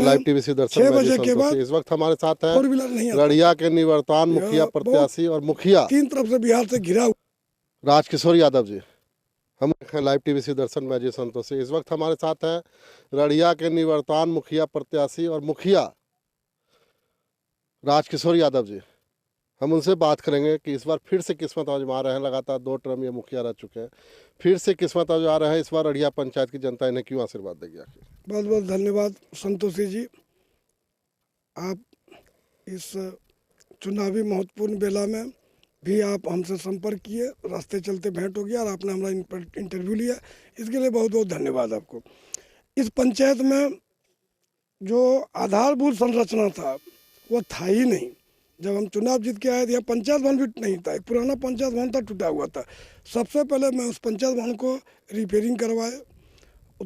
Live TV से दर्शन 6 मैं जी बजे के बाद संतोषी। इस वक्त हमारे साथ हैं 4 व्हीलर नहीं आता। रड़िया के निवर्तमान यह मुखिया बहुत प्रत्याशी और मुखिया 3 तरफ से बिहार से घिरा हुआ। राजकिशोर यादव जी। हम हैं लाइव टीवी से दर्शन मैं जी संतोषी। इस वक्त हमारे साथ हैं रड़िया के निवर्तमान मुखिया प्रत्याशी और मुखिया राजकिशोर यादव जी। हम उनसे बात करेंगे कि इस बार फिर से किस्मत आजमा रहे हैं। लगातार 2 टर्म ये मुखिया रह चुके हैं, फिर से किस्मत आजमा रहे हैं। इस बार रड़िया पंचायत की जनता इन्हें क्यों आशीर्वाद देगी आखिर? बहुत बहुत धन्यवाद संतोषी जी। आप इस चुनावी महत्वपूर्ण बेला में भी आप हमसे संपर्क किए, रास्ते चलते भेंट हो गया और आपने हमारा इंटरव्यू लिया, इसके लिए बहुत बहुत धन्यवाद आपको। इस पंचायत में जो आधारभूत संरचना था वो था ही नहीं। जब हम चुनाव जीत के आए थे यहाँ पंचायत भवन भी नहीं था, एक पुराना पंचायत भवन था, टूटा हुआ था। सबसे पहले मैं उस पंचायत भवन को रिपेयरिंग करवाए।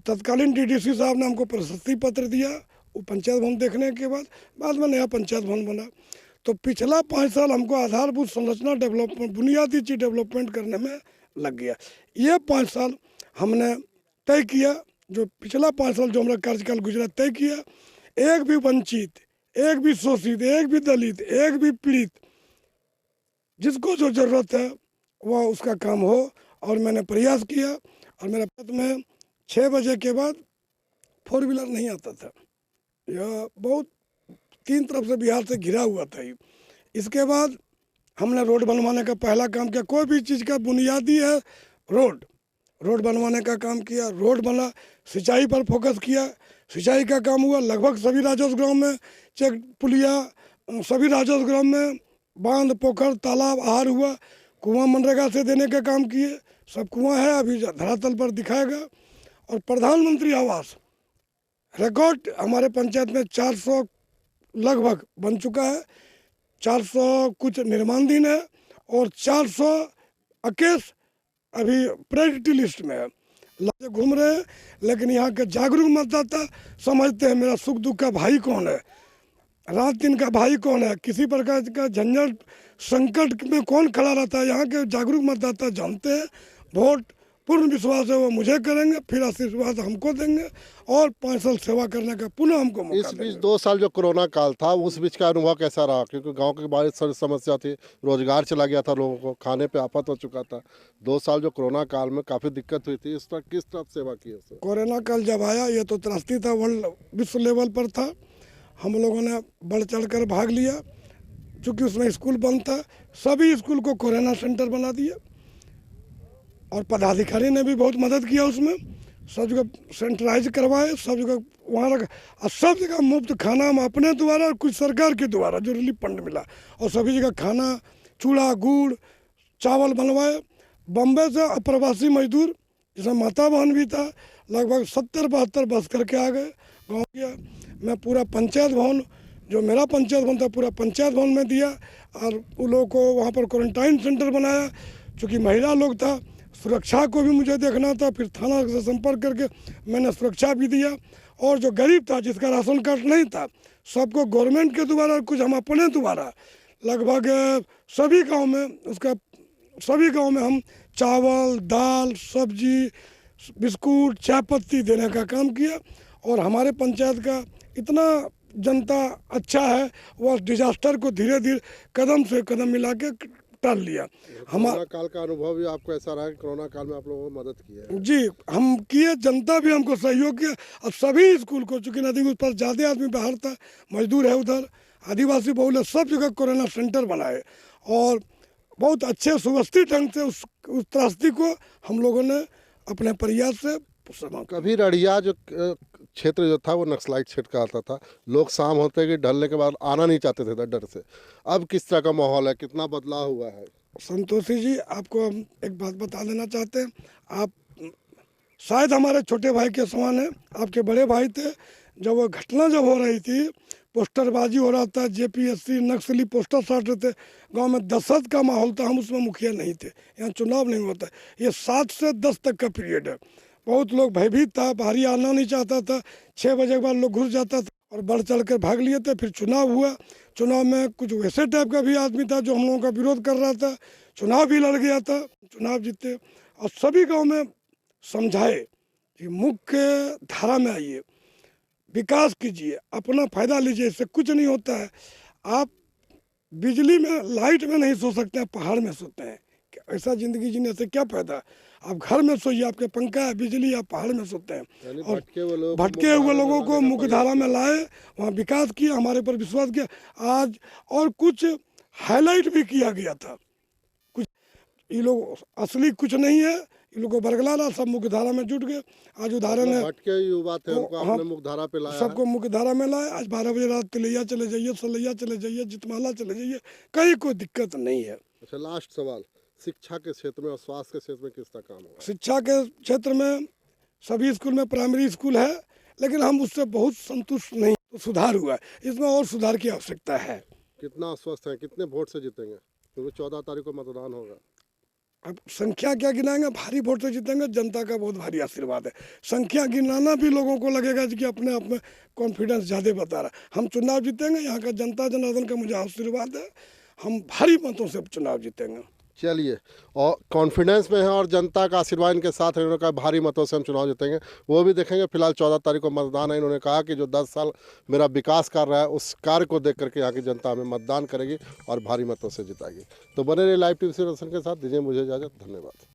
तत्कालीन डीडीसी साहब ने हमको प्रशस्ति पत्र दिया वो पंचायत भवन देखने के बाद में नया पंचायत भवन बना। तो पिछला 5 साल हमको आधारभूत संरचना डेवलपमेंट, बुनियादी चीज डेवलपमेंट करने में लग गया। ये 5 साल हमने तय किया, जो पिछला 5 साल जो हमारा कार्यकाल गुजरा तय किया, एक भी वंचित, एक भी शोषित, एक भी दलित, एक भी पीड़ित, जिसको जो जरूरत है वह उसका काम हो, और मैंने प्रयास किया। और मेरे पद में 6 बजे के बाद 4 व्हीलर नहीं आता था। यह बहुत 3 तरफ से बिहार से घिरा हुआ था। इसके बाद हमने रोड बनवाने का पहला काम किया। कोई भी चीज़ का बुनियादी है रोड बनवाने का काम किया, रोड बना। सिंचाई पर फोकस किया, सिंचाई का काम हुआ। लगभग सभी राजस्व ग्राम में चेक पुलिया, सभी राजस्व ग्राम में बांध, पोखर, तालाब, आहार हुआ। कुआं मनरेगा से देने का काम किए, सब कुआं है, अभी धरातल पर दिखाएगा। और प्रधानमंत्री आवास रिकॉर्ड हमारे पंचायत में 400 लगभग बन चुका है। 400 कुछ निर्माणाधीन है और 400 अकेस अभी प्रायोरिटी लिस्ट में है। लाते घूम रहे हैं, लेकिन यहाँ के जागरूक मतदाता समझते हैं मेरा सुख दुख का भाई कौन है, रात दिन का भाई कौन है, किसी प्रकार का झंझट संकट में कौन खड़ा रहता है। यहाँ के जागरूक मतदाता जानते हैं। वोट पूर्ण विश्वास है वो मुझे करेंगे, फिर आशीर्वाद हमको देंगे और 5 साल सेवा करने का पुनः हमको मौका इस बीच देंगे। 2 साल जो कोरोना काल था उस बीच का अनुभव कैसा रहा? क्योंकि गांव की बड़ी सारी समस्या थी, रोजगार चला गया था लोगों को, खाने पे आफत हो चुका था। 2 साल जो कोरोना काल में काफ़ी दिक्कत हुई थी, इस पर किस तरह सेवा की है सर? कोरोना काल जब आया ये तो त्रासदी था, वर्ल्ड विश्व लेवल पर था। हम लोगों ने बढ़ चढ़ कर भाग लिया। चूँकि उसमें स्कूल बंद था, सभी स्कूल को कोरोना सेंटर बना दिया और पदाधिकारी ने भी बहुत मदद किया उसमें। सब जगह सेंट्राइज करवाए, सब जगह वहाँ रख, और सब जगह मुफ्त खाना हम अपने द्वारा और कुछ सरकार के द्वारा जो रिलीफ फंड मिला, और सभी जगह खाना, चूड़ा, गुड़, चावल बनवाए। बम्बे से अप्रवासी मजदूर, जिसमें माता बहन भी था, लगभग 70-72 बस करके आ गए गाँव गया। मैं पूरा पंचायत भवन, जो मेरा पंचायत भवन था, पूरा पंचायत भवन में दिया और उन लोगों को वहाँ पर क्वारंटाइन सेंटर बनाया। चूँकि महिला लोग था, सुरक्षा को भी मुझे देखना था, फिर थाना से संपर्क करके मैंने सुरक्षा भी दिया। और जो गरीब था, जिसका राशन कार्ड नहीं था, सबको गवर्नमेंट के द्वारा, कुछ हम अपने द्वारा, लगभग सभी गांव में हम चावल, दाल, सब्जी, बिस्कुट, चाय पत्ती देने का काम किया। और हमारे पंचायत का इतना जनता अच्छा है, वह डिजास्टर को धीरे धीरे कदम से कदम मिला के टाल लिया। कोरोना काल का अनुभव भी आपको ऐसा रहा कि कोरोना काल में आप लोगों को मदद की है? जी, हम किए, जनता भी हमको सहयोग किया। और सभी स्कूल को, चूँकि नदी उस पर ज़्यादा आदमी बाहर था, मजदूर है उधर, आदिवासी बहुल है, सब जगह कोरोना सेंटर बनाए और बहुत अच्छे सुव्यवस्थित ढंग से उस त्रासदी को हम लोगों ने अपने प्रयास से समाप्त। कभी रड़िया जो क्षेत्र जो था वो नक्सलाइट क्षेत्र का आता था, लोग शाम होते कि ढलने के बाद आना नहीं चाहते थे डर से। अब किस तरह का माहौल है, कितना बदलाव हुआ है? संतोषी जी, आपको हम एक बात बता देना चाहते हैं। आप शायद हमारे छोटे भाई के समान हैं, आपके बड़े भाई थे। जब वो घटना जब हो रही थी, पोस्टरबाजी हो रहा था, जेपीएससी नक्सली पोस्टर साट रहे थे, गांव में दहशत का माहौल था। हम उसमें मुखिया नहीं थे, यहाँ चुनाव नहीं होता। ये 7 से 10 तक का पीरियड है। बहुत लोग भयभीत था, बाहरी आना नहीं चाहता था। 6 बजे के बाद लोग घुस जाता था और बढ़ चढ़ कर भाग लिए थे। फिर चुनाव हुआ, चुनाव में कुछ वैसे टाइप का भी आदमी था जो हम लोगों का विरोध कर रहा था। चुनाव भी लड़ गया था, चुनाव जीते और सभी गाँव में समझाए कि मुख्य धारा में आइए। विकास कीजिए, अपना फायदा लीजिए, इससे कुछ नहीं होता है। आप बिजली में, लाइट में नहीं सो सकते हैं, पहाड़ में सोते हैं। ऐसा जिंदगी जीने से क्या फायदा? आप घर में सोइए, आपके पंखा है, बिजली, आप पहाड़ में सोते हैं। यानी और भटके हुए लोगों को लाने का मुख्य धारा में लाए, वहाँ विकास किया, हमारे पर विश्वास किया आज। और कुछ हाईलाइट भी किया गया था। कुछ ये लोग असली कुछ नहीं है, ये लोग को बरगला रहा, सब मुख्य धारा में जुट गए। आज उदाहरण है, भटके युवा थे, उनको हाँ, आपने मुख्य धारा पे लाया है। सबको मुख्य धारा में लाए। आज 12 बजे रात तिलैया चले जाइए, सलैया चले जाइए, जितमाला चले जाइए, कहीं कोई दिक्कत नहीं है। अच्छा, लास्ट सवाल, शिक्षा के क्षेत्र में और स्वास्थ्य के क्षेत्र में किस तरह काम होगा? शिक्षा के क्षेत्र में सभी स्कूल में प्राइमरी स्कूल है, लेकिन हम उससे बहुत संतुष्ट नहीं। तो सुधार हुआ है, इसमें और सुधार की आवश्यकता है। कितना आश्वस्त है, कितने वोट से जीतेंगे? क्योंकि 14 तारीख को मतदान होगा। अब संख्या क्या गिनाएंगे, भारी वोट से जीतेंगे, जनता का बहुत भारी आशीर्वाद है। संख्या गिनाना भी लोगों को लगेगा कि अपने आप में कॉन्फिडेंस ज़्यादा बता रहा है। हम चुनाव जीतेंगे, यहाँ का जनता जनार्दन का मुझे आशीर्वाद है, हम भारी मतों से चुनाव जीतेंगे। चलिए, और कॉन्फिडेंस में है और जनता का आशीर्वाद इनके साथ है। इन्होंने कहा भारी मतों से हम चुनाव जीतेंगे, वो भी देखेंगे। फिलहाल 14 तारीख को मतदान है। इन्होंने कहा कि जो 10 साल मेरा विकास कर रहा है, उस कार्य को देख करके यहाँ की जनता हमें मतदान करेगी और भारी मतों से जिताएगी। तो बने रहिए लाइव टीवी से रोशन के साथ। दीजिए मुझे इजाज़त, धन्यवाद।